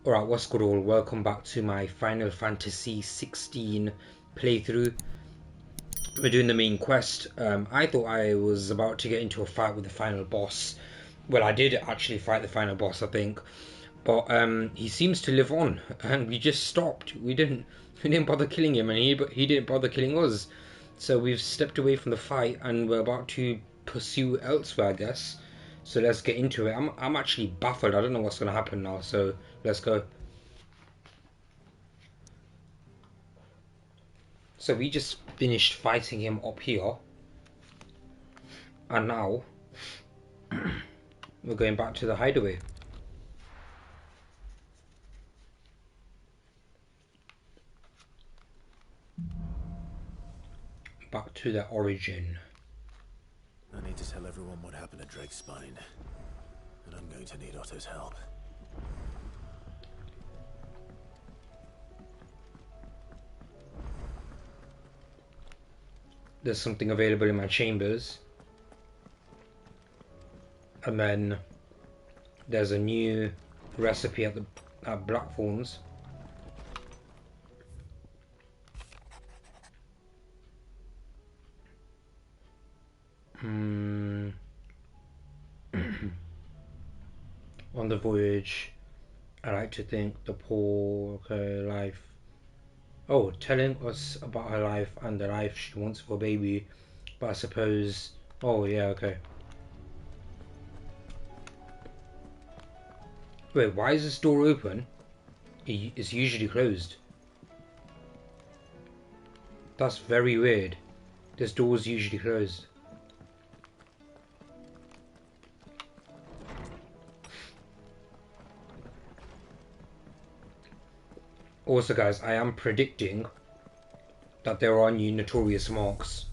Alright, what's good all? Welcome back to my Final Fantasy 16 playthrough. We're doing the main quest. I thought I was about to get into a fight with the final boss. Well, I did actually fight the final boss, I think. But he seems to live on, and we just stopped. We didn't bother killing him, and he didn't bother killing us. So we've stepped away from the fight, and we're about to pursue elsewhere, I guess. So let's get into it. I'm actually baffled. I don't know what's gonna happen now. So let's go. So we just finished fighting him up here, and now we're going back to the hideaway. Back to the origin. I need to tell everyone what happened at Drake's Spine, and I'm going to need Otto's help. There's something available in my chambers, and then there's a new recipe at Blackthorns. On the voyage, I like to think the poor life. Oh, telling us about her life and the life she wants for a baby. But I suppose. Oh yeah, okay. Wait, why is this door open? It's usually closed. That's very weird. This door's usually closed. Also guys, I am predicting that there are new notorious marks.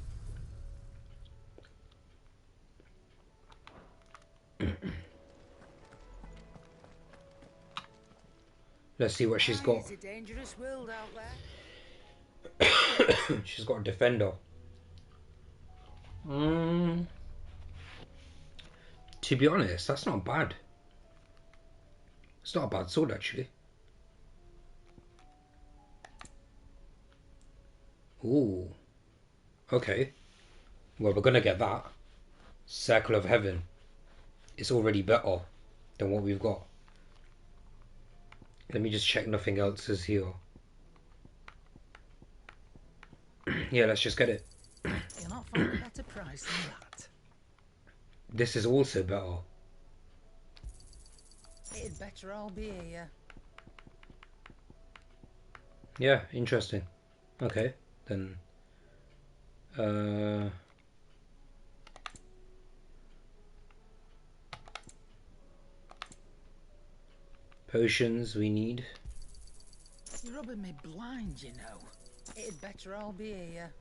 Let's see what she's got. It's a dangerous world out there. She's got a defender. To be honest, that's not bad. It's not a bad sword actually. Ooh. Okay. Well, we're gonna get that. Circle of Heaven. It's already better than what we've got. Let me just check nothing else is here. Yeah, let's just get it. You'll not find a better price than that. This is also better. It'd better all be here. Yeah, interesting. Okay, then. Potions we need. You're rubbing me blind, you know. It'd better all be here.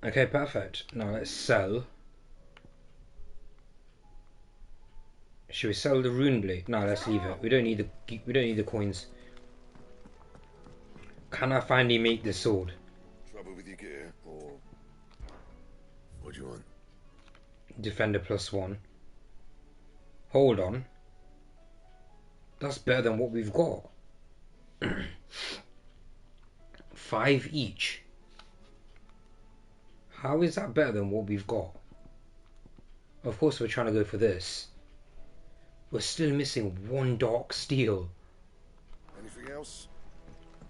Okay, perfect. Now let's sell. Should we sell the rune blade? No, let's leave it. We don't need the coins. Can I finally make this sword? Trouble with your gear, or what do you want? Defender +1. Hold on. That's better than what we've got. 5 each. How is that better than what we've got? Of course we're trying to go for this. We're still missing 1 dark steel. Anything else?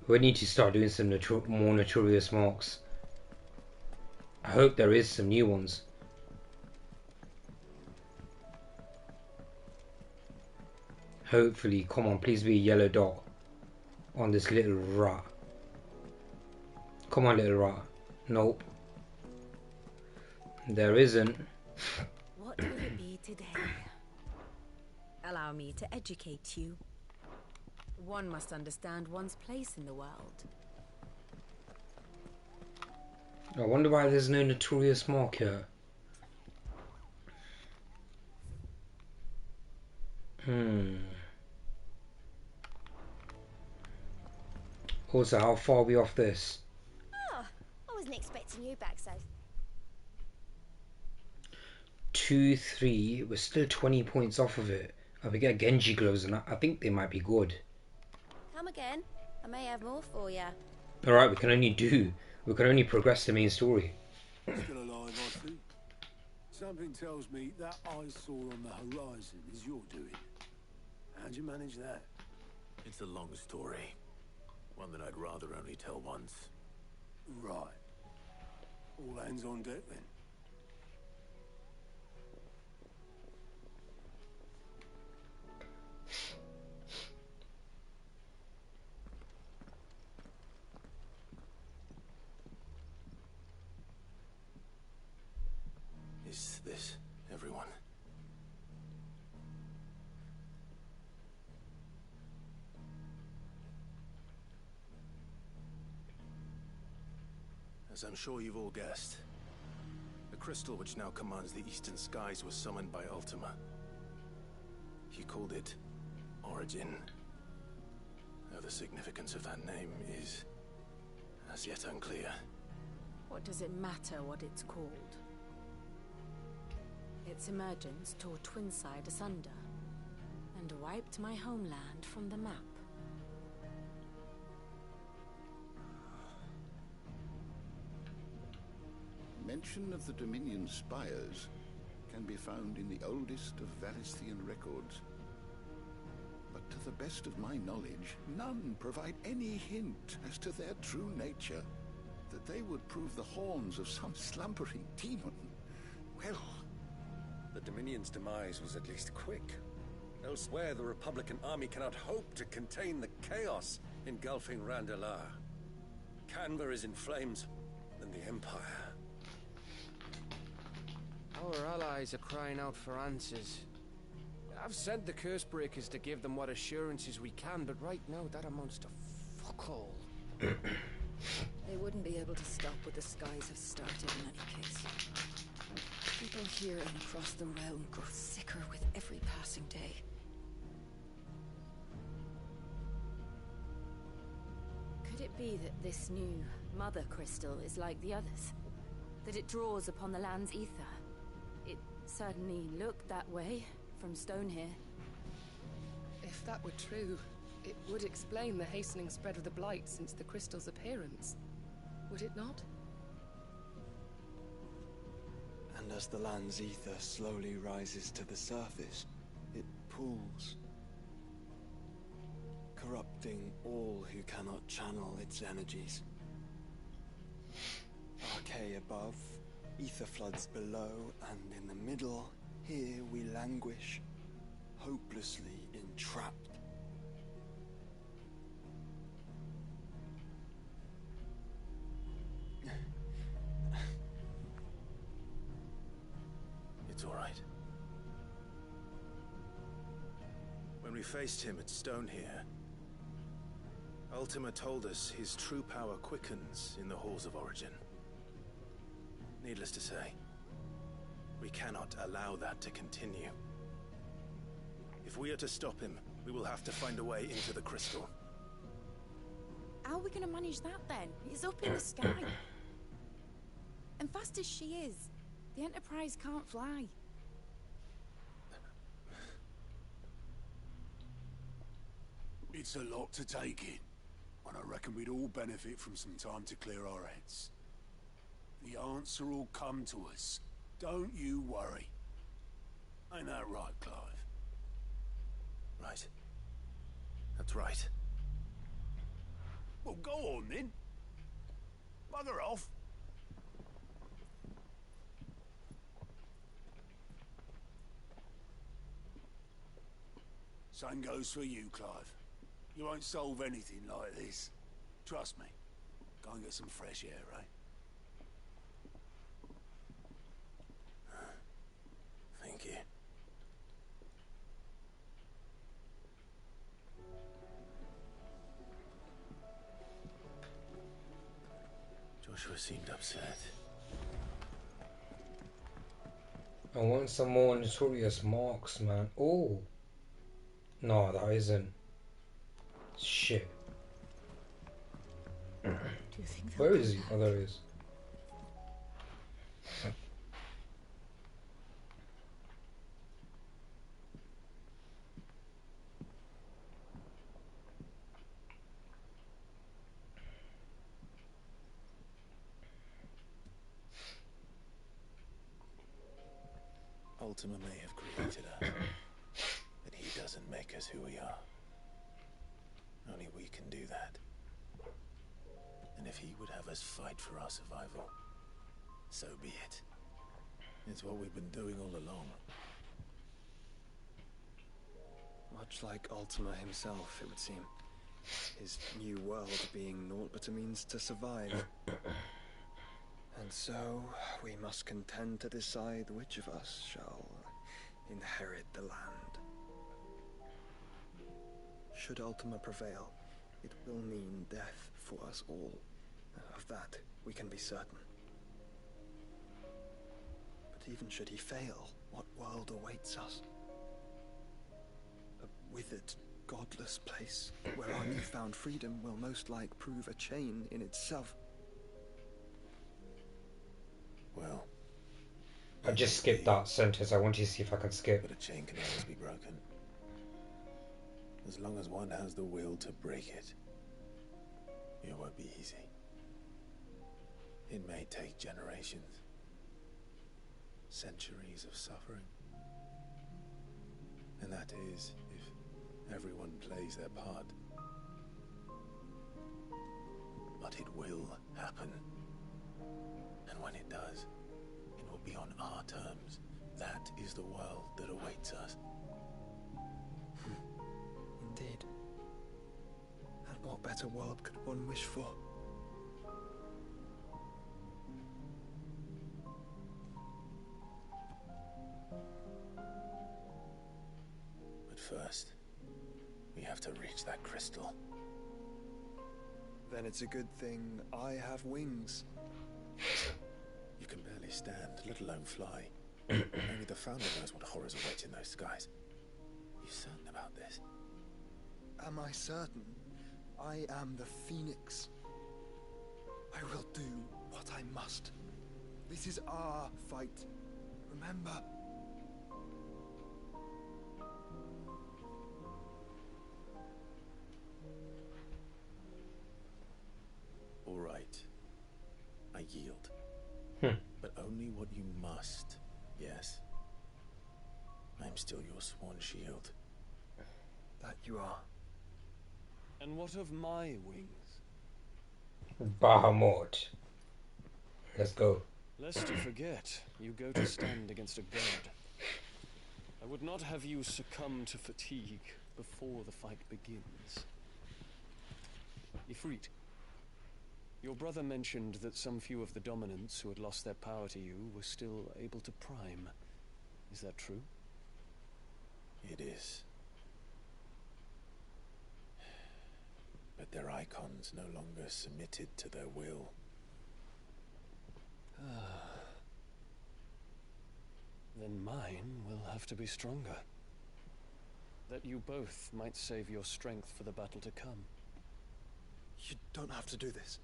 We need to start doing some more notorious marks. I hope there is some new ones. Hopefully, come on, please be a yellow dot on this little rat. Come on, little rat. Nope. There isn't. What will it be today? Allow me to educate you. One must understand one's place in the world. I wonder why there's no notorious mark here. Also, how far are we off this? Oh, I wasn't expecting you back so. 2, 3. We're still 20 points off of it. We get Genji gloves, and I think they might be good. Come again. I may have more for ya. Alright, we can only progress the main story. Still alive, I see. Something tells me that eyesore on the horizon is your doing. How'd you manage that? It's a long story. One that I'd rather only tell once. Right. All hands on deck then. Is this everyone? As I'm sure you've all guessed, the crystal which now commands the eastern skies was summoned by Ultima. He called it Origin. Though the significance of that name is as yet unclear. What does it matter what it's called? Its emergence tore Twinside asunder and wiped my homeland from the map. Mention of the Dominion spires can be found in the oldest of Valisthian records. But to the best of my knowledge, none provide any hint as to their true nature. That they would prove the horns of some slumbering demon. Well, the Dominion's demise was at least quick. Elsewhere, the Republican army cannot hope to contain the chaos engulfing Randalar. Canberra is in flames, and the Empire. Our allies are crying out for answers. I've sent the curse breakers to give them what assurances we can, but right now that amounts to fuck all. They wouldn't be able to stop what the skies have started in any case. People here and across the realm grow sicker with every passing day. Could it be that this new mother crystal is like the others? That it draws upon the land's ether? It certainly looked that way from stone here. If that were true, it would explain the hastening spread of the blight since the crystal's appearance. Would it not? And as the land's ether slowly rises to the surface, it pools, corrupting all who cannot channel its energies. Archay above, ether floods below, and in the middle, here we languish, hopelessly entrapped. It's all right. When we faced him at Stone here, Ultima told us his true power quickens in the halls of Origin. Needless to say, we cannot allow that to continue. If we are to stop him, we will have to find a way into the crystal. How are we going to manage that then? It's up in the sky. And fast as she is, the Enterprise can't fly. It's a lot to take in, and I reckon we'd all benefit from some time to clear our heads. The answer will come to us. Don't you worry. Ain't that right, Clive? Right. That's right. Well, go on then. Bugger off. Same goes for you, Clive. You won't solve anything like this. Trust me. Go and get some fresh air, eh? Thank you. Joshua seemed upset. I want some more notorious marks, man. Oh. No, that isn't. Shit. Do you think Where is he? Oh, there he is. Ultima may have created us, but he doesn't make us who we are. Only we can do that. And if he would have us fight for our survival, so be it. It's what we've been doing all along. Much like Ultima himself, it would seem. His new world being naught but a means to survive. And so, we must contend to decide which of us shall inherit the land. Should Ultima prevail, it will mean death for us all. Of that, we can be certain. But even should he fail, what world awaits us? A withered, godless place, where our newfound freedom will most like prove a chain in itself. Well, I just skipped that sentence. I want to see if I can skip. but a chain can always be broken. As long as one has the will to break it, it won't be easy. It may take generations, centuries of suffering. And that is if everyone plays their part. But it will happen. And when it does, it will be on our terms. That is the world that awaits us. Indeed. And what better world could one wish for? But first, we have to reach that crystal. Then it's a good thing I have wings. You can barely stand, let alone fly. Only the Founder knows what horrors await in those skies. You certain about this? Am I certain? I am the Phoenix. I will do what I must. This is our fight. Remember? All right. I yield. But only what you must, yes. I'm still your sworn shield. That you are. And what of my wings? Bahamut. Let's go. Lest you forget, you go to stand against a god. I would not have you succumb to fatigue before the fight begins. Ifrit, your brother mentioned that some few of the dominants who had lost their power to you were still able to prime. Is that true? It is. But their icons no longer submitted to their will. Then mine will have to be stronger. That you both might save your strength for the battle to come. You don't have to do this.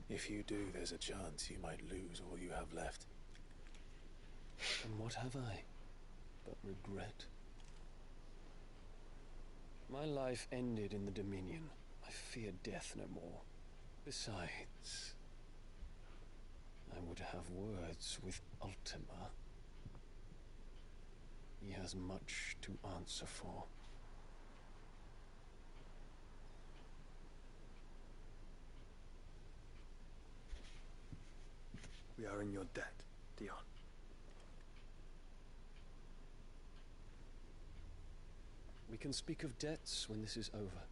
If you do, there's a chance you might lose all you have left. And what have I but regret? My life ended in the Dominion. I fear death no more. Besides, I would have words with Ultima. He has much to answer for. We are in your debt, Dion. We can speak of debts when this is over.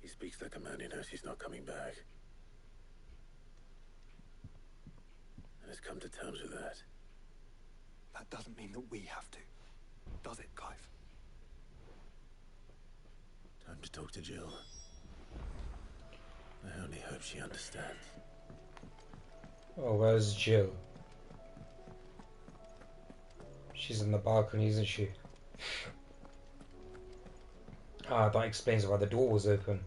He speaks the command, he knows he's not coming back. And has come to terms with that. That doesn't mean that we have to. Does it, Clive? Time to talk to Jill. I only hope she understands. Oh, where's Jill? She's in the balcony, isn't she? Ah, that explains why the door was open.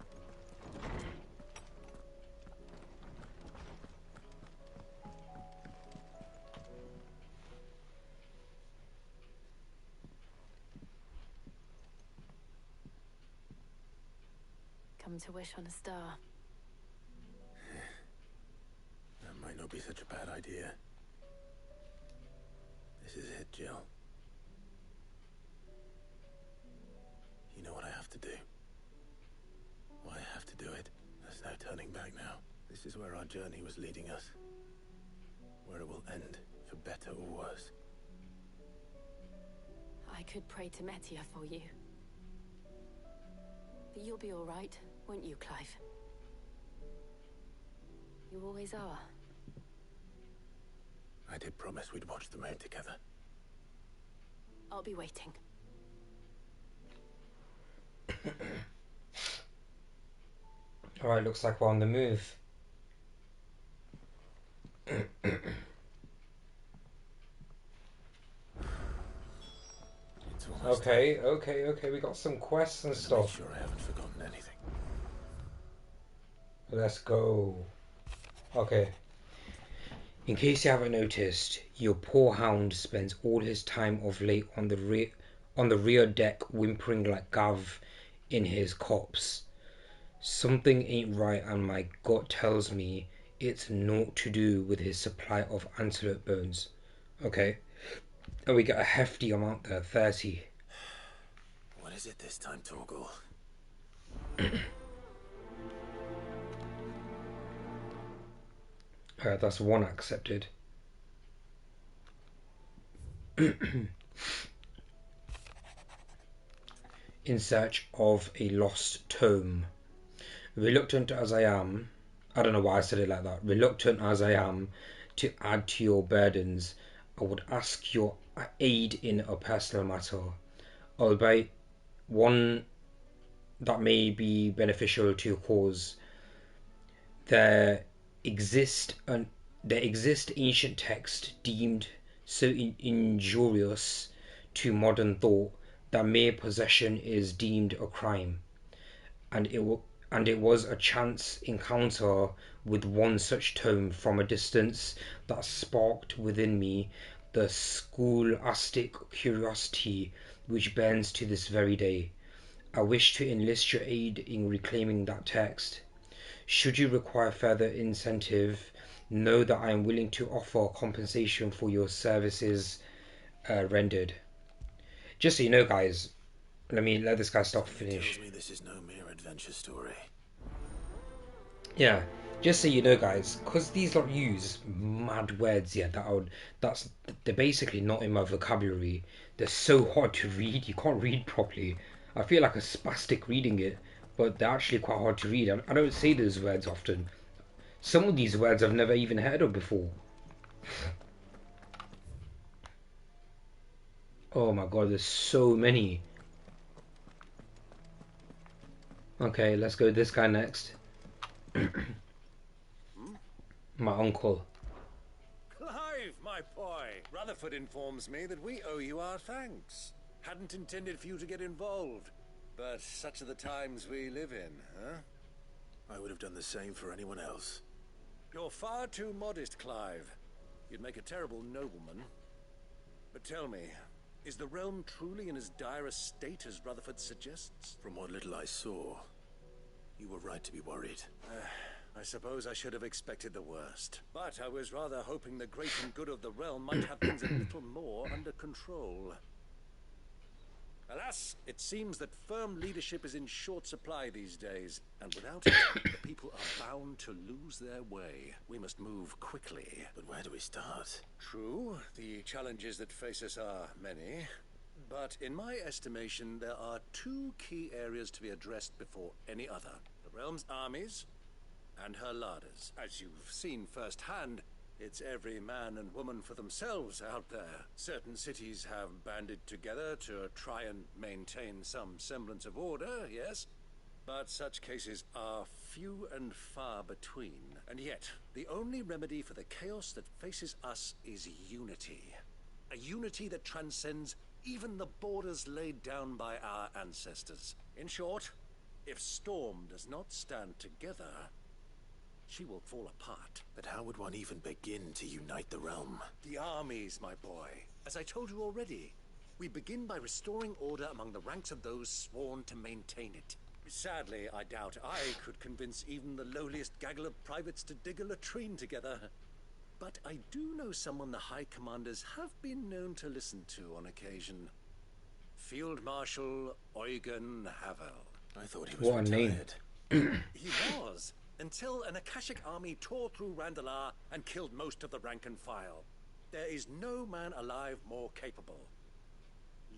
come to wish on a star. That might not be such a bad idea. This is it, Jill. You know what I have to do. Why I have to do it. There's no turning back now. This is where our journey was leading us. Where it will end, for better or worse. I could pray to Metia for you. But you'll be all right, won't you, Clive? You always are. I did promise we'd watch the moon together. I'll be waiting. Alright, looks like we're on the move. Okay, we got some quests and stuff. Sure I haven't forgotten anything. Let's go. Okay. In case you haven't noticed, your poor hound spends all his time of late on the rear deck whimpering like Gav in his copse. Something ain't right and my gut tells me it's naught to do with his supply of antelope bones. Okay. And we get a hefty amount there, 30. What is it this time, Torgal? That's one accepted. In search of a lost tome. Reluctant as I am, I don't know why I said it like that. Reluctant as I am to add to your burdens, I would ask your aid in a personal matter, albeit one that may be beneficial to your cause. There exist ancient texts deemed so injurious to modern thought that mere possession is deemed a crime, and it was a chance encounter with one such tome from a distance that sparked within me the scholastic curiosity which burns to this very day. I wish to enlist your aid in reclaiming that text. Should you require further incentive, know that I am willing to offer compensation for your services rendered. Just so you know, guys, let this guy stop finish. Tells me this is no mere adventure story. Yeah, just so you know, guys, because these lot use mad words, yeah, they're basically not in my vocabulary. They're so hard to read, you can't read properly. I feel like a spastic reading it, but they're actually quite hard to read. I don't say those words often. Some of these words I've never even heard of before. Oh my god, there's so many. Okay, let's go this guy next. My uncle. Clive, my boy! Rutherford informs me that we owe you our thanks. Hadn't intended for you to get involved, but such are the times we live in, huh? I would have done the same for anyone else. You're far too modest, Clive. You'd make a terrible nobleman. But tell me, is the realm truly in as dire a state as Rutherford suggests? From what little I saw, you were right to be worried. I suppose I should have expected the worst. But I was rather hoping the great and good of the realm might have things a little more under control. Alas, it seems that firm leadership is in short supply these days, and without it, the people are bound to lose their way. We must move quickly. But where do we start? True, the challenges that face us are many, but in my estimation, there are two key areas to be addressed before any other. The realm's armies and her larders. As you've seen firsthand, it's every man and woman for themselves out there. Certain cities have banded together to try and maintain some semblance of order, yes? But such cases are few and far between. And yet, the only remedy for the chaos that faces us is unity. A unity that transcends even the borders laid down by our ancestors. In short, if Storm does not stand together, she will fall apart. But how would one even begin to unite the realm? The armies, my boy. As I told you already, we begin by restoring order among the ranks of those sworn to maintain it. Sadly, I doubt I could convince even the lowliest gaggle of privates to dig a latrine together. But I do know someone the High Commanders have been known to listen to on occasion. Field Marshal Eugen Havel. I thought he was What a name. retired. He was, until an Akashic army tore through Randalar and killed most of the rank and file. There is no man alive more capable.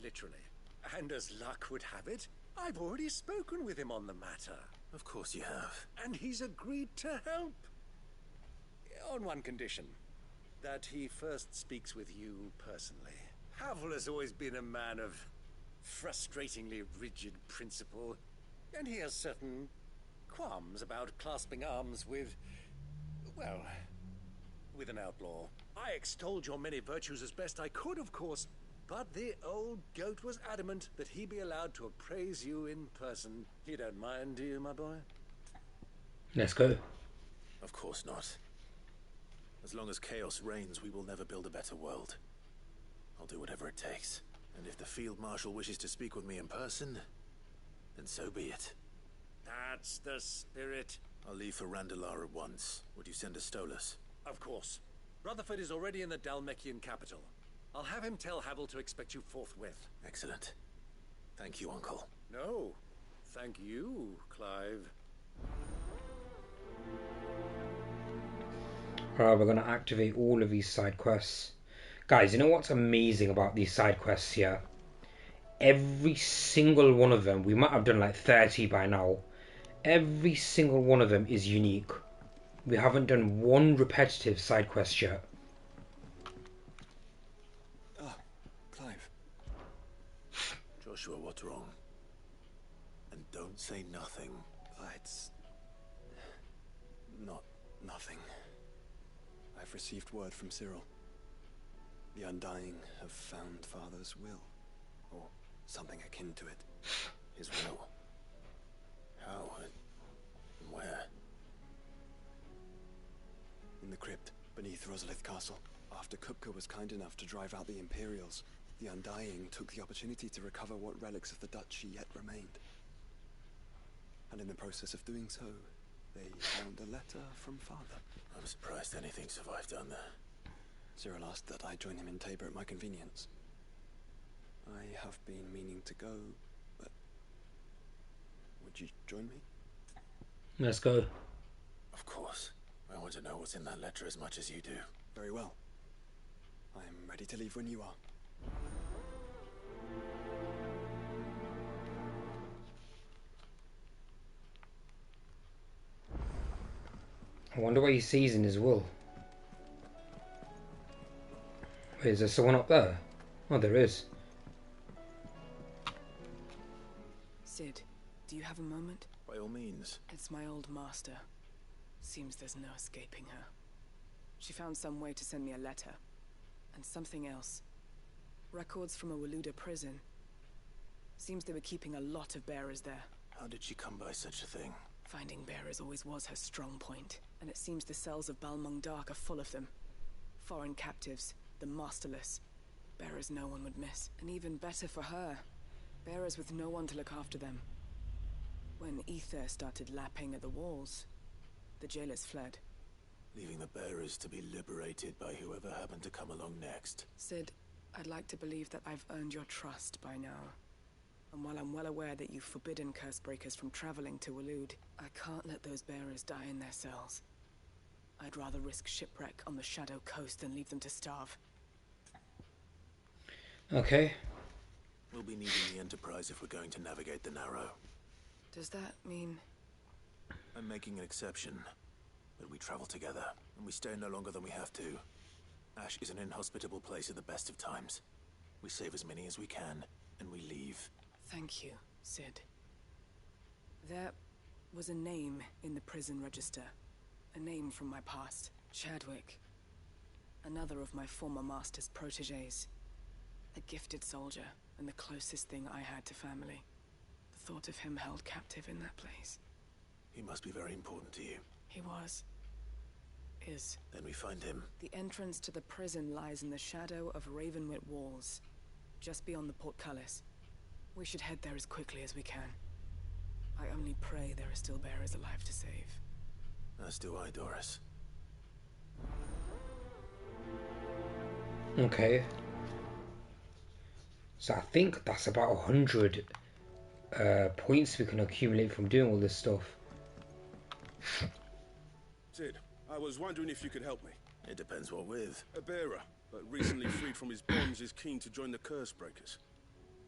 Literally. And as luck would have it, I've already spoken with him on the matter. Of course you have. And he's agreed to help. On one condition. That he first speaks with you personally. Havel has always been a man of frustratingly rigid principle. And he has certain qualms about clasping arms with, well, with an outlaw. I extolled your many virtues as best I could, of course, but the old goat was adamant that he be allowed to appraise you in person. You don't mind, do you, my boy? Let's go. Of course not. As long as chaos reigns, we will never build a better world. I'll do whatever it takes. And if the Field Marshal wishes to speak with me in person, then so be it. That's the spirit. I'll leave for Randalar at once. Would you send a Stolas? Of course. Rutherford is already in the Dalmekian capital. I'll have him tell Havel to expect you forthwith. Excellent. Thank you, Uncle. No. Thank you, Clive. Alright, we're going to activate all of these side quests. Guys, you know what's amazing about these side quests here? Every single one of them, we might have done like 30 by now. Every single one of them is unique. We haven't done one repetitive side quest yet. Ah, Clive. Joshua, what's wrong? And don't say nothing. It's not nothing. I've received word from Cyril. The Undying have found Father's will, or something akin to it. His will? How and where? In the crypt, beneath Rosalith Castle. After Kupka was kind enough to drive out the Imperials, the Undying took the opportunity to recover what relics of the Duchy yet remained. And in the process of doing so, they found a letter from Father. I'm surprised anything survived down there. Cyril asked that I join him in Tabor at my convenience. I have been meaning to go, but would you join me? Let's go. Of course. I want to know what's in that letter as much as you do. Very well. I'm ready to leave when you are. I wonder what he sees in his will. Wait, is there someone up there? Oh, there is. Sid, do you have a moment? By all means. It's my old master. Seems there's no escaping her. She found some way to send me a letter. And something else. Records from a Waluda prison. Seems they were keeping a lot of bearers there. How did she come by such a thing? Finding bearers always was her strong point. And it seems the cells of Balmung Dark are full of them. Foreign captives, the masterless. Bearers no one would miss. And even better for her. Bearers with no one to look after them. When ether started lapping at the walls, the jailers fled. Leaving the bearers to be liberated by whoever happened to come along next. Sid, I'd like to believe that I've earned your trust by now. And while I'm well aware that you've forbidden Cursebreakers from traveling to Waloed, I can't let those bearers die in their cells. I'd rather risk shipwreck on the Shadow Coast than leave them to starve. Okay. We'll be needing the Enterprise if we're going to navigate the Narrow. Does that mean... I'm making an exception. But we travel together, and we stay no longer than we have to. Ash is an inhospitable place at the best of times. We save as many as we can, and we leave. Thank you, Sid. There was a name in the prison register. A name from my past. Chadwick. Another of my former master's protégés. A gifted soldier, and the closest thing I had to family. The thought of him held captive in that place. He must be very important to you. He was. Is. Then we find him. The entrance to the prison lies in the shadow of Ravenwit Walls, just beyond the portcullis. We should head there as quickly as we can. I only pray there are still bearers alive to save. As do I, Doris. Okay. So I think that's about 100 points we can accumulate from doing all this stuff. Sid, I was wondering if you could help me. It depends what with. A bearer, but recently freed from his bonds, is keen to join the Curse Breakers.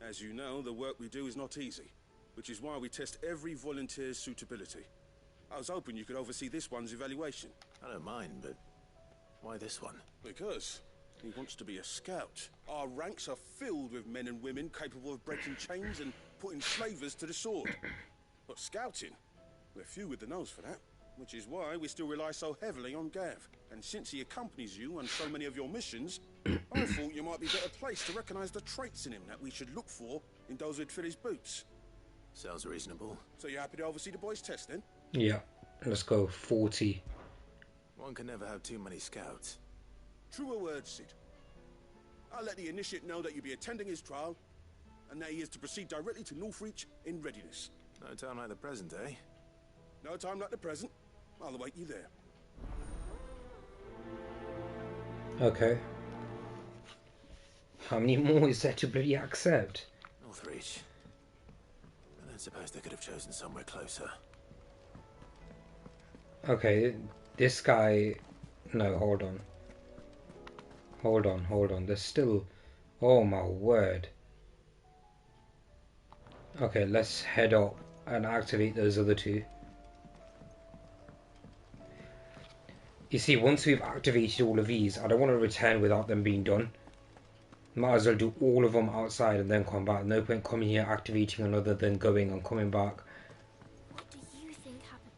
As you know, the work we do is not easy, which is why we test every volunteer's suitability. I was hoping you could oversee this one's evaluation. I don't mind, but why this one? Because he wants to be a scout. Our ranks are filled with men and women capable of breaking chains and putting slavers to the sword. But scouting, we're few with the nose for that, which is why we still rely so heavily on Gav. And since he accompanies you on so many of your missions, I thought you might be better placed to recognize the traits in him that we should look for in those who'd fill his boots. Sounds reasonable. So you happy to oversee the boys' test then? Yeah, let's go 40. One can never have too many scouts. Truer words, Sid. I'll let the initiate know that you'll be attending his trial, and that he is to proceed directly to Northreach in readiness. No time like the present, eh? No time like the present. I'll await you there. Okay. How many more is there to bloody accept? Northreach. I don't suppose they could have chosen somewhere closer. Okay, this guy... No, hold on. Hold on. There's still... Oh my word. Okay, let's head up and activate those other two. You see, once we've activated all of these, I don't want to return without them being done. Might as well do all of them outside and then come back. No point coming here, activating another, then going and coming back. What do you think happened?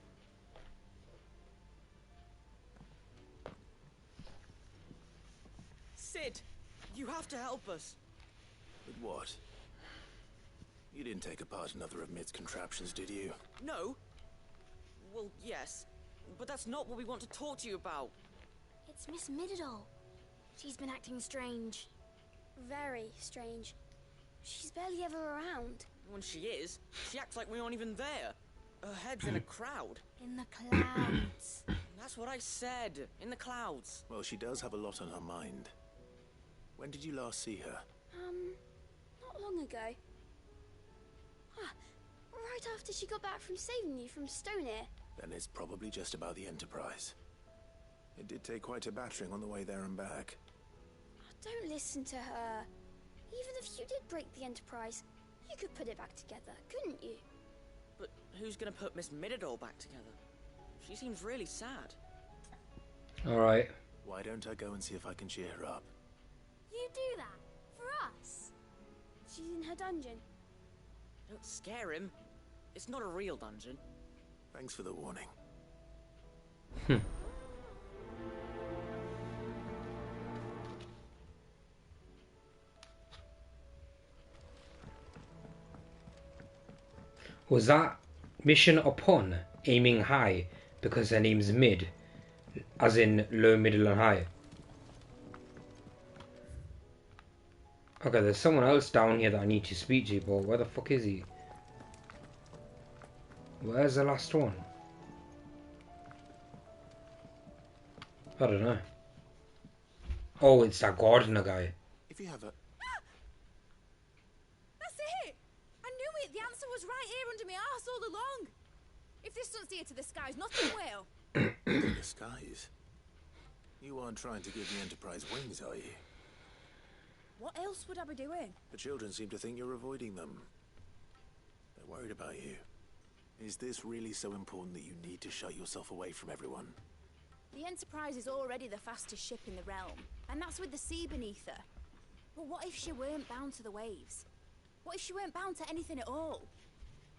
Sid, you have to help us. With what? You didn't take apart another of Mid's contraptions, did you? No. Well, yes. But that's not what we want to talk to you about. It's Miss Mididol. She's been acting strange. Very strange. She's barely ever around. When she is, she acts like we aren't even there. Her head's in a crowd. In the clouds. That's what I said. In the clouds. Well, she does have a lot on her mind. When did you last see her? Not long ago. Right after she got back from saving you from Stoneir. Then it's probably just about the Enterprise. It did take quite a battering on the way there and back. Don't listen to her. Even if you did break the Enterprise, you could put it back together, couldn't you? But who's gonna put Miss Mididol back together? She seems really sad. Alright. Why don't I go and see if I can cheer her up? You do that? For us? She's in her dungeon. Don't scare him. It's not a real dungeon. Thanks for the warning. Was that mission upon aiming high because her name's Mid? As in low, middle and high? Okay, there's someone else down here that I need to speak to, but where the fuck is he? Where's the last one? I don't know. Oh, it's that gardener guy. If you have a... That's it! I knew it! The answer was right here under my arse all along! If this doesn't steer to the skies, nothing will! The skies? You aren't trying to give the Enterprise wings, are you? What else would I be doing? The children seem to think you're avoiding them. They're worried about you. Is this really so important that you need to shut yourself away from everyone? The Enterprise is already the fastest ship in the realm, and that's with the sea beneath her. But what if she weren't bound to the waves? What if she weren't bound to anything at all?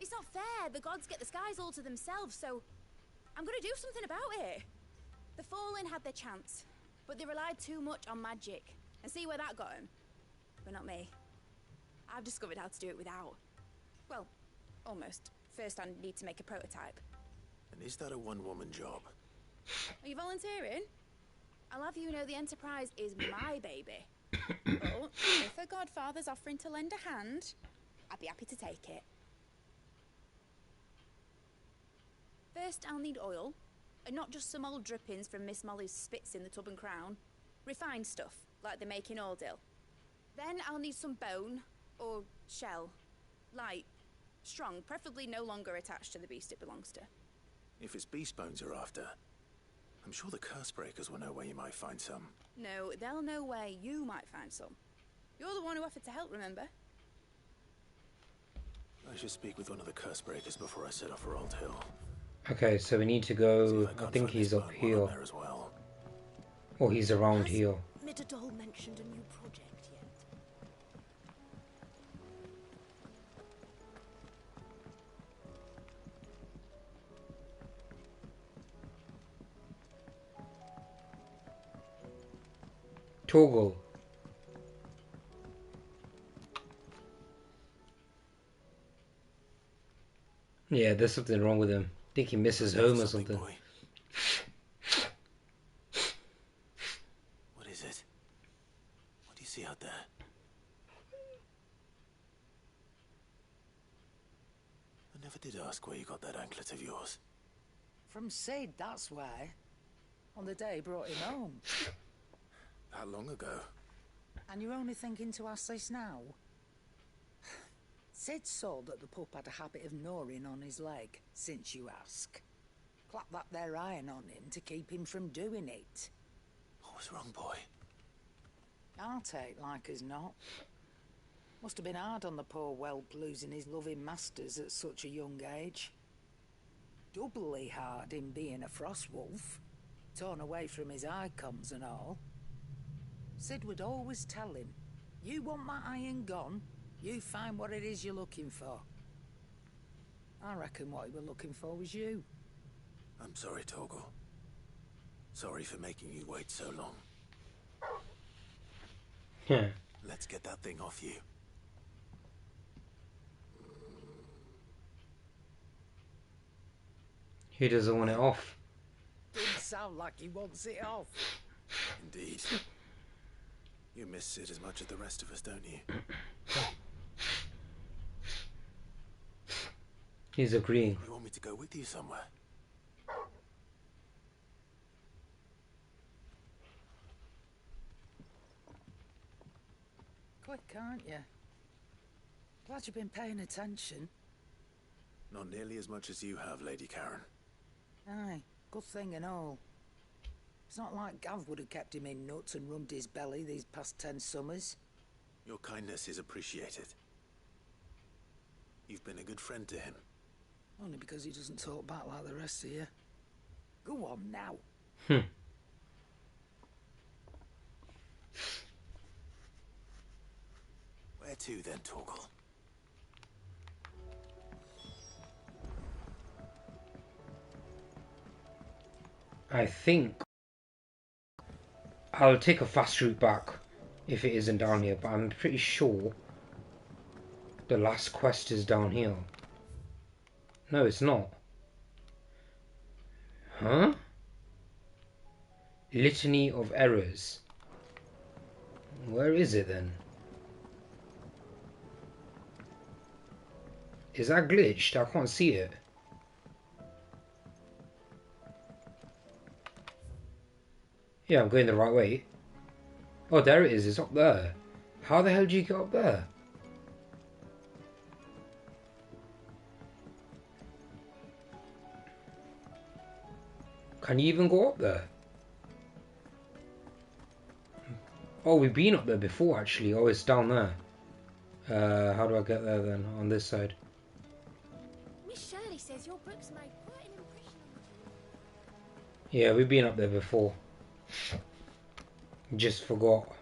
It's not fair. The gods get the skies all to themselves, so I'm gonna do something about it. The Fallen had their chance, but they relied too much on magic. And see where that got them? But not me. I've discovered how to do it without. Well, almost. First I need to make a prototype. And is that a one-woman job? Are you volunteering? I'll have you know the Enterprise is my baby. But if a godfather's offering to lend a hand, I'd be happy to take it. First, I'll need oil, and not just some old drippings from Miss Molly's spits in the Tub and Crown. Refined stuff, like they make in Oldale. Then I'll need some bone, or shell. Light, strong, preferably no longer attached to the beast it belongs to. If it's beast bones you're after, I'm sure the Cursebreakers will know where you might find some. No, they'll know where you might find some. You're the one who offered to help, remember? I should speak with one of the Cursebreakers before I set off for Old Hill. Okay, so we need to go. I think he's up here. Well. Or he's around here. Midadol mentioned a new project yet? Toggle. Yeah, there's something wrong with him. I think he misses home or something. Boy. What is it? What do you see out there? I never did ask where you got that anklet of yours. From Sid, that's why. On the day he brought him home. That long ago? And you're only thinking to ask this now? Sid saw that the pup had a habit of gnawing on his leg, since you ask. Clap that there iron on him to keep him from doing it. What was wrong, boy? I'll take like as not. Must have been hard on the poor whelp losing his loving masters at such a young age. Doubly hard in being a frost wolf, torn away from his icons and all. Sid would always tell him, you want that iron gone, you find what it is you're looking for. I reckon what he were looking for was you. I'm sorry, Torgal. Sorry for making you wait so long. Yeah. Let's get that thing off you. He doesn't want it off. Doesn't sound like he wants it off. Indeed. You miss Sid as much as the rest of us, don't you? He's agreeing. You want me to go with you somewhere? Quick, aren't you? Glad you've been paying attention. Not nearly as much as you have, Lady Karen. Aye, good thing and all. It's not like Gav would have kept him in nuts and rubbed his belly these past 10 summers. Your kindness is appreciated. You've been a good friend to him. Only because he doesn't talk back like the rest of you. Go on now. Where to then, Torgal? I think I'll take a fast route back if it isn't down here, but I'm pretty sure the last quest is down here. No, it's not. Huh? Litany of Errors. Where is it then? Is that glitched? I can't see it. Yeah, I'm going the right way. Oh, there it is. It's up there. How the hell do you get up there? Can you even go up there? Oh, we've been up there before, actually. Oh, it's down there. How do I get there then? On this side. Miss Shirley says your books made quite an impression on the children. Yeah, we've been up there before. Just forgot.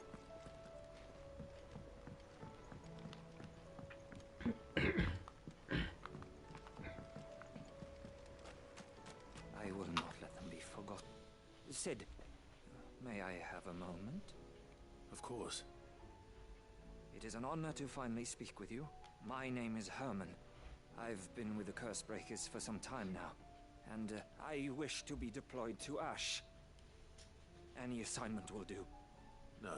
I will not let them be forgotten. Sid, may I have a moment? Of course. It is an honor to finally speak with you. My name is Herman. I've been with the Cursebreakers for some time now, and I wish to be deployed to Ash. Any assignment will do. No.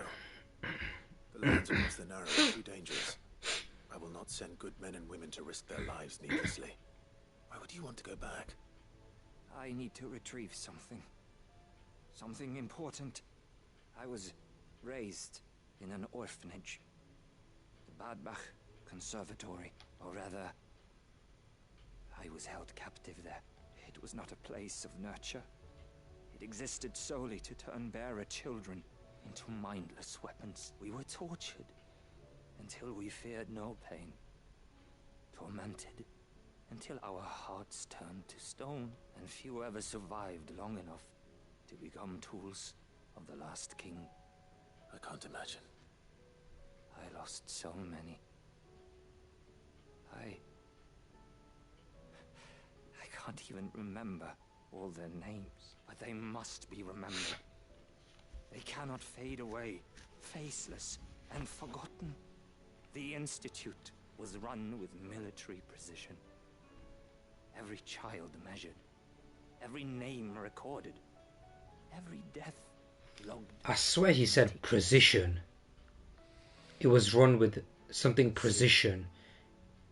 The lands across the Narrow are too dangerous. I will not send good men and women to risk their lives needlessly. Why would you want to go back? I need to retrieve something. Something important. I was raised in an orphanage. The Badbach Conservatory, or rather, I was held captive there. It was not a place of nurture. It existed solely to turn bearer children into mindless weapons. We were tortured until we feared no pain. Tormented until our hearts turned to stone, and few ever survived long enough to become tools of the last king. I can't imagine. I lost so many. I can't even remember all their names, but they must be remembered. They cannot fade away, faceless and forgotten. The Institute was run with military precision. Every child measured, every name recorded, every death logged. I swear he said precision. It was run with something precision.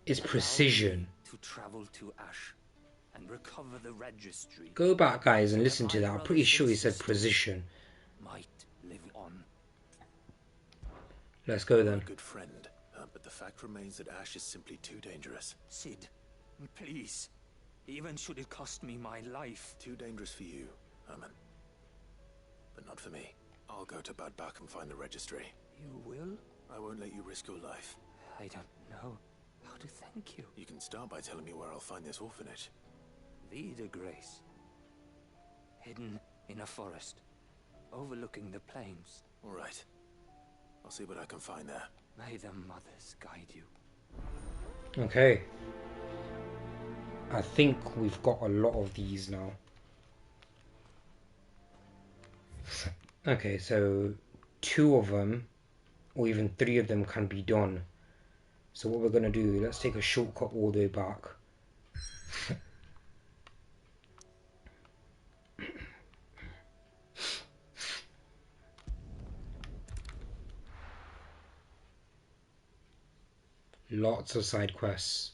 It's precision. To travel to Ash and recover the registry. Go back, guys, and listen to that. I'm pretty sure he said precision. Might live on. Let's go then. A good friend, but the fact remains that Ash is simply too dangerous. Sid, please. Even should it cost me my life. Too dangerous for you, Herman. But not for me. I'll go to Badbach and find the registry. You will? I won't let you risk your life. I don't know how to thank you. You can start by telling me where I'll find this orphanage. Vie de Grace. Hidden in a forest, overlooking the plains. All right. I'll see what I can find there. May the mothers guide you. Okay. I think we've got a lot of these now. Okay, so 2 of them, or even 3 of them can be done. So what we're going to do, let's take a shortcut all the way back. Lots of side quests.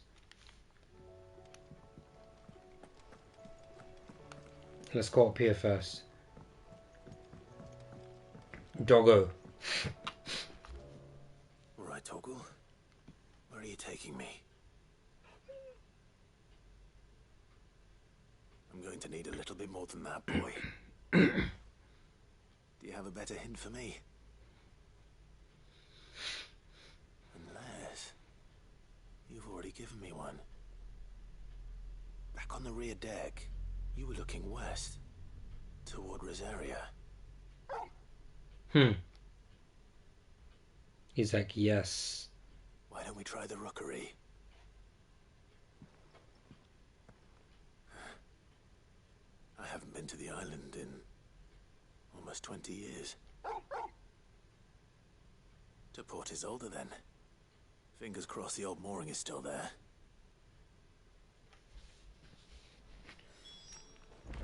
Let's go up here first. Doggo. All right, Toggle. Where are you taking me? I'm going to need a little bit more than that, boy. Do you have a better hint for me? Unless you've already given me one. Back on the rear deck, you were looking west, toward Rosaria. He's like, yes. Why don't we try the rookery? I haven't been to the island in almost 20 years. To Port Isolde, then. Fingers crossed the old mooring is still there.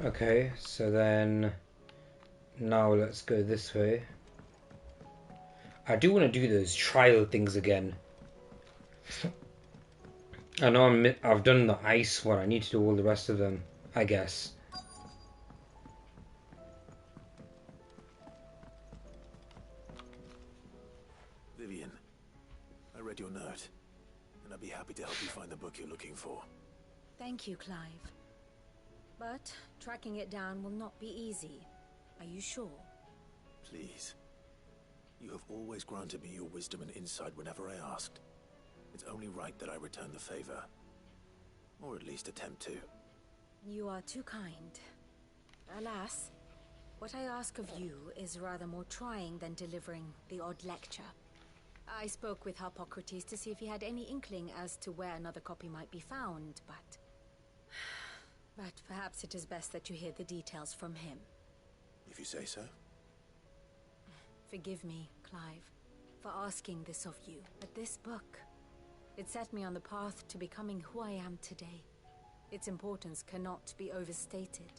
Okay, so then now let's go this way. I do want to do those trial things again. I know I've done the ice one. I need to do all the rest of them, I guess. Vivian, I read your note, and I'd be happy to help you find the book you're looking for. Thank you, Clive. But tracking it down will not be easy. Are you sure? Please. You have always granted me your wisdom and insight whenever I asked. It's only right that I return the favor. Or at least attempt to. You are too kind. Alas, what I ask of you is rather more trying than delivering the odd lecture. I spoke with Harpocrates to see if he had any inkling as to where another copy might be found, but perhaps it is best that you hear the details from him. If you say so. Forgive me, Clive, for asking this of you, but this book, it set me on the path to becoming who I am today. Its importance cannot be overstated.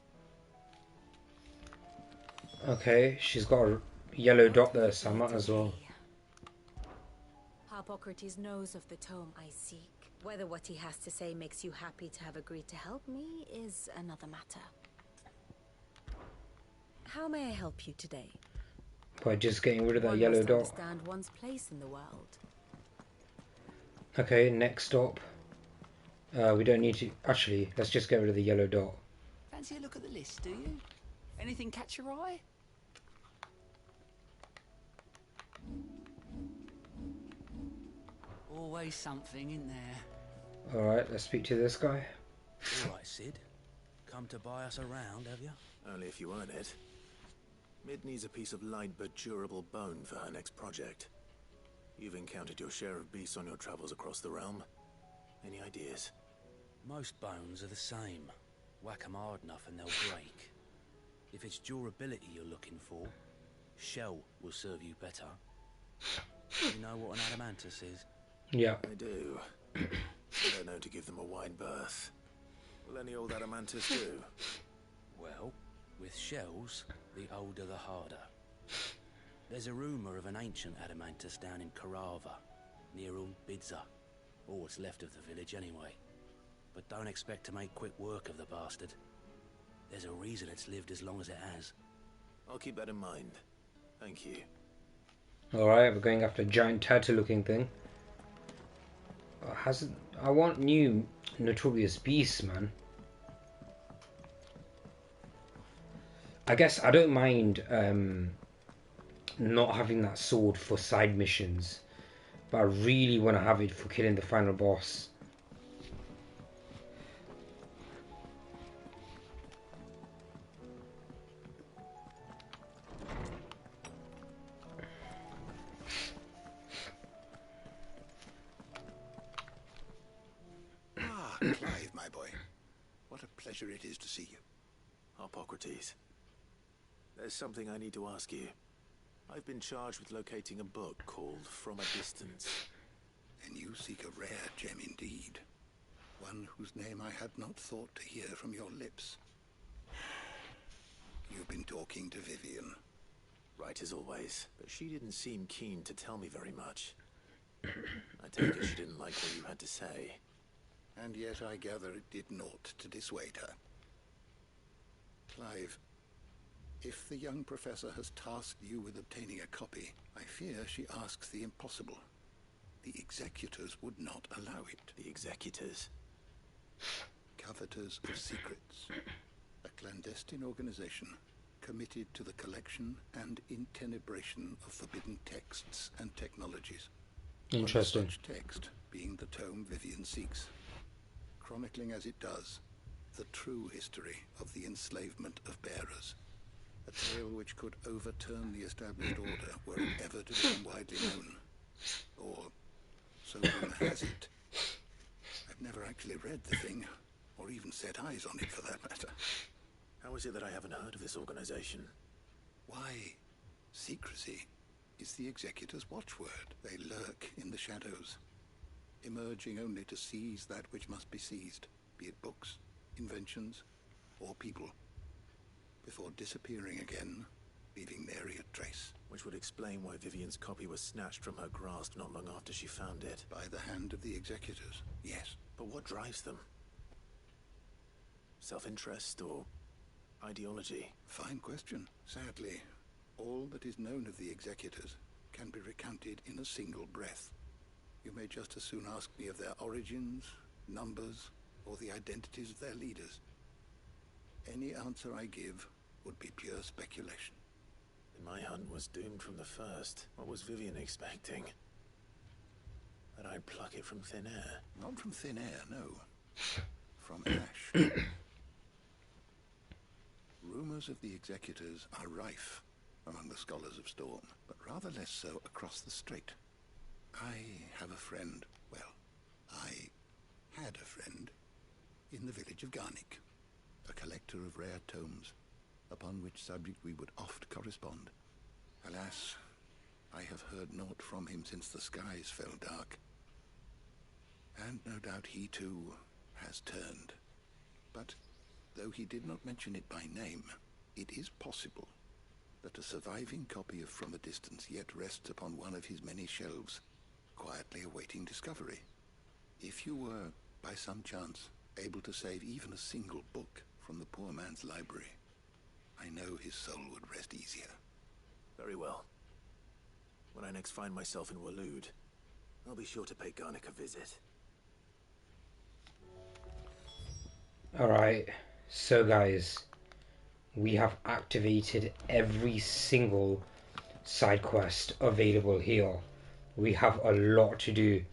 Okay, she's got a yellow dot there, so I might as well. Harpocrates knows of the tome I seek. Whether what he has to say makes you happy to have agreed to help me is another matter. How may I help you today? By just getting rid of that One yellow must dot. understand one's place in the world. Okay, next stop. We don't need to... Actually, let's just get rid of the yellow dot. Fancy a look at the list, do you? Anything catch your eye? Always something in there. Alright, let's speak to this guy. Alright, Sid. Come to buy us around, have you? Only if you earn it. Mid needs a piece of light but durable bone for her next project. You've encountered your share of beasts on your travels across the realm. Any ideas? Most bones are the same. Whack 'em hard enough and they'll break. If it's durability you're looking for, shell will serve you better. You know what an adamantus is? Yeah. I do. I don't know to give them a wide berth. Will any old adamantus do? Well, with shells, the older the harder. There's a rumour of an ancient adamantus down in Karava, near Bidza. Or what's left of the village anyway. But don't expect to make quick work of the bastard. There's a reason it's lived as long as it has. I'll keep that in mind. Thank you. Alright, we're going after a giant tattoo looking thing. I want new notorious beasts, man. I guess I don't mind not having that sword for side missions, but I really want to have it for killing the final boss. Clive, my boy. What a pleasure it is to see you. Hippocrates. There's something I need to ask you. I've been charged with locating a book called From a Distance. And you seek a rare gem indeed. One whose name I had not thought to hear from your lips. You've been talking to Vivian. Right as always, but she didn't seem keen to tell me very much. I take it she didn't like what you had to say. And yet I gather it did naught to dissuade her. Clive, if the young professor has tasked you with obtaining a copy, I fear she asks the impossible. The executors would not allow it. The executors? Coveters of secrets. A clandestine organization committed to the collection and intenebration of forbidden texts and technologies. Interesting. One such text being the tome Vivian seeks, chronicling as it does the true history of the enslavement of bearers, a tale which could overturn the established order were it ever to become widely known. Or, so rumor has it. I've never actually read the thing, or even set eyes on it for that matter. How is it that I haven't heard of this organization? Why, secrecy is the executor's watchword. They lurk in the shadows, emerging only to seize that which must be seized, be it books, inventions, or people, before disappearing again, leaving nary a trace. Which would explain why Vivian's copy was snatched from her grasp not long after she found it. By the hand of the executors, yes. But what drives them? Self-interest or ideology? Fine question. Sadly, all that is known of the executors can be recounted in a single breath. You may just as soon ask me of their origins, numbers, or the identities of their leaders. Any answer I give would be pure speculation. Then my hunt was doomed from the first. What was Vivian expecting? That I'd pluck it from thin air? Not from thin air, no. From ash. Rumors of the executors are rife among the scholars of Storm, but rather less so across the strait. I have a friend, well, I had a friend, in the village of Garnick, a collector of rare tomes, upon which subject we would oft correspond. Alas, I have heard naught from him since the skies fell dark. And no doubt he too has turned. But though he did not mention it by name, it is possible that a surviving copy of From a Distance yet rests upon one of his many shelves, quietly awaiting discovery. If you were, by some chance, able to save even a single book from the poor man's library, I know his soul would rest easier. Very well. When I next find myself in Waloed, I'll be sure to pay Garnick a visit. Alright, so guys, we have activated every single side quest available here. We have a lot to do.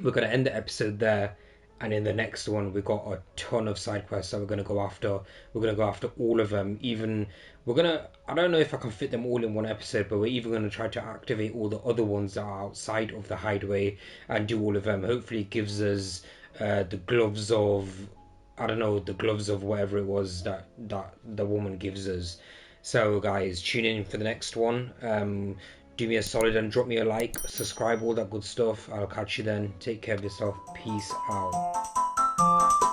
We're going to end the episode there, and in the next one we've got a ton of side quests that we're going to go after. We're going to go after all of them. Even we're going to, I don't know if I can fit them all in one episode, but we're even going to try to activate all the other ones that are outside of the hideaway and do all of them. Hopefully it gives us the gloves of, I don't know, the gloves of whatever it was that the woman gives us. So guys, tune in for the next one. Do me a solid and drop me a like, subscribe, all that good stuff. I'll catch you then. Take care of yourself. Peace out.